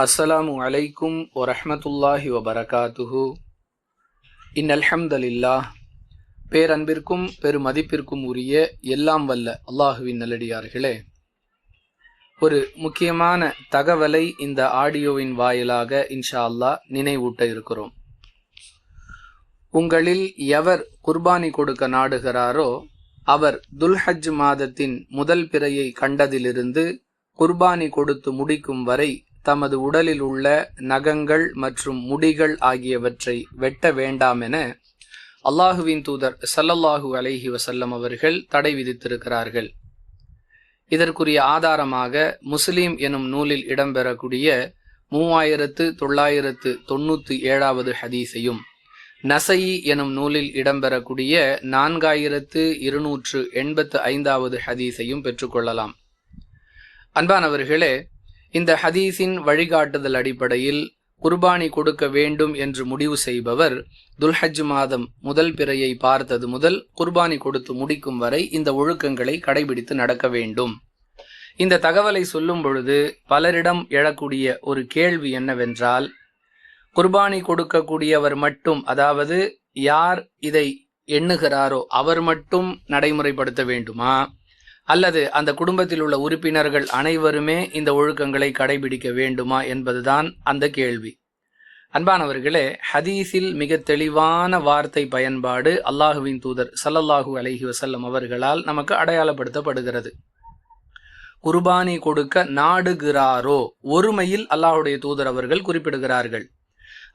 அஸ்ஸலாமு அலைக்கும் வரஹ்மத்துல்லாஹி வபரகாத்துஹு. இன்னல்ஹம்துலில்லாஹ். பேரன்பிற்கும் பெருமதிப்பிற்கும் உரிய எல்லாம் வல்ல அல்லாஹுவின் நல்லடியார்களே, ஒரு முக்கியமான தகவலை இந்த ஆடியோவின் வாயிலாக இன்ஷா அல்லாஹ் நினைவூட்ட இருக்கிறோம். உங்களில் எவர் குர்பானி கொடுக்க நாடுகிறாரோ அவர் துல்ஹஜ் மாதத்தின் முதல் பிறையை கண்டதிலிருந்து குர்பானி கொடுத்து முடிக்கும் வரை தமது உடலில் உள்ள நகங்கள் மற்றும் முடிகள் ஆகியவற்றை வெட்ட வேண்டாம் என அல்லாஹுவின் தூதர் ஸல்லல்லாஹு அலைஹி வஸல்லம் அவர்கள் தடை விதித்திருக்கிறார்கள். இதற்குரிய ஆதாரமாக முஸ்லிம் எனும் நூலில் இடம்பெறக்கூடிய 3997 ஹதீஸையும், நஸஈ எனும் நூலில் இடம்பெறக்கூடிய 4285 ஹதீஸையும் பெற்றுக்கொள்ளலாம். அன்பானவர்களே, இந்த ஹதீஸின் வழிகாட்டுதல் அடிப்படையில் குர்பானி கொடுக்க வேண்டும் என்று முடிவு செய்பவர் துல்ஹஜ் மாதம் முதல் பிறையை பார்த்தது முதல் குர்பானி கொடுத்து முடிக்கும் வரை இந்த ஒழுக்கங்களை கடைபிடித்து நடக்க வேண்டும். இந்த தகவலை சொல்லும் பொழுது பலரிடம் எழக்கூடிய ஒரு கேள்வி என்னவென்றால், குர்பானி கொடுக்கக்கூடியவர் மட்டும், அதாவது யார் இதை எண்ணுகிறாரோ அவர் மட்டும் நடைமுறைப்படுத்த வேண்டுமா, அல்லது அந்த குடும்பத்தில் உள்ள உறுப்பினர்கள் அனைவருமே இந்த ஒழுக்கங்களை கடைபிடிக்க வேண்டுமா என்பதுதான் அந்த கேள்வி. அன்பானவர்களே, ஹதீஸில் மிக தெளிவான வார்த்தை பயன்பாடு அல்லாஹுவின் தூதர் ஸல்லல்லாஹு அலைஹி வஸல்லம் அவர்களால் நமக்கு அடையாளப்படுத்தப்படுகிறது. குர்பானி கொடுக்க நாடுகிறாரோ ஒருமையில் அல்லாஹுடைய தூதர் அவர்கள் குறிப்பிடுகிறார்கள்.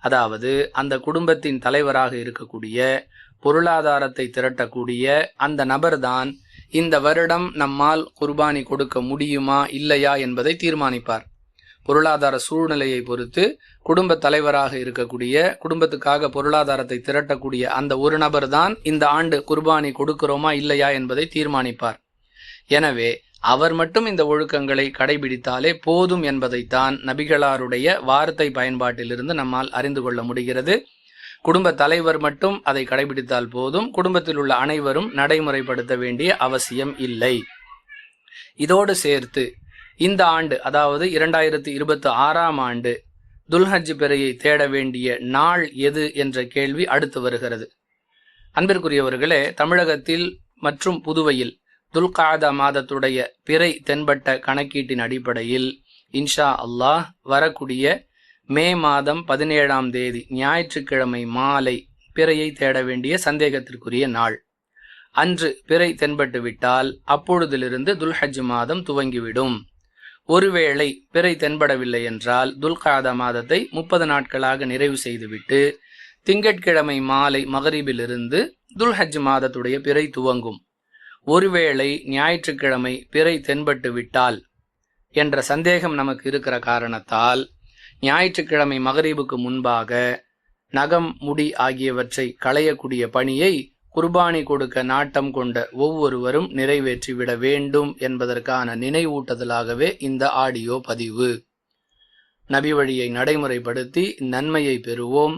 அதாவது அந்த குடும்பத்தின் தலைவராக இருக்கக்கூடிய, பொருளாதாரத்தை திரட்டக்கூடிய அந்த நபர்தான் இந்த வருடம் நம்மால் குர்பானி கொடுக்க முடியுமா இல்லையா என்பதை தீர்மானிப்பார். பொருளாதார சூழ்நிலையை பொறுத்து குடும்ப தலைவராக இருக்கக்கூடிய, குடும்பத்துக்காக பொருளாதாரத்தை திரட்டக்கூடிய அந்த ஒரு நபர் தான் இந்த ஆண்டு குர்பானி கொடுக்கிறோமா இல்லையா என்பதை தீர்மானிப்பார். எனவே அவர் மட்டும் இந்த ஒழுக்கங்களை கடைபிடித்தாலே போதும் என்பதைத்தான் நபிகளாருடைய வார்த்தை பயன்பாட்டிலிருந்து நம்மால் அறிந்து கொள்ள முடிகிறது. குடும்ப தலைவர் மட்டும் அதை கடைபிடித்தால் போதும், குடும்பத்தில் உள்ள அனைவரும் நடைமுறைப்படுத்த வேண்டிய அவசியம் இல்லை. இதோடு சேர்த்து இந்த ஆண்டு, அதாவது 2026ஆம் ஆண்டு துல்ஹஜ் பிறையை தேட வேண்டிய நாள் எது என்ற கேள்வி அடுத்து வருகிறது. அன்பிற்குரியவர்களே, தமிழகத்தில் மற்றும் புதுவையில் துல்காதா மாதத்துடைய பிறை தென்பட்ட கணக்கீட்டின் அடிப்படையில் இன்ஷா அல்லாஹ் வரக்கூடிய மே மாதம் 17ஆம் தேதி ஞாயிற்றுக்கிழமை மாலை பிறையை தேட வேண்டிய சந்தேகத்திற்குரிய நாள். அன்று பிறை தென்பட்டு விட்டால் அப்பொழுதிலிருந்து துல்ஹஜ் மாதம் துவங்கிவிடும். ஒருவேளை பிறை தென்படவில்லை என்றால் துல்காதா மாதத்தை 30 நாட்களாக நிறைவு செய்துவிட்டு திங்கட்கிழமை மாலை மகரிபிலிருந்து துல்ஹஜ் மாதத்துடைய பிறை துவங்கும். ஒருவேளை ஞாயிற்றுக்கிழமை பிறை தென்பட்டு விட்டால் என்ற சந்தேகம் நமக்கு இருக்கிற காரணத்தால் ஞாயிற்றுக்கிழமை மகரிபுக்கு முன்பாக நகம், முடி ஆகியவற்றை களையக்கூடிய பணியை குர்பானி கொடுக்க நாட்டம் கொண்ட ஒவ்வொருவரும் நிறைவேற்றிவிட வேண்டும் என்பதற்கான நினைவூட்டுதலாகவே இந்த ஆடியோ பதிவு. நபி வழியை நடைமுறைப்படுத்தி நன்மையை பெறுவோம்.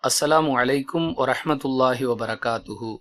அஸ்ஸலாமு அலைக்கும் வரஹ்மத்துல்லாஹி வபரகாத்துஹு.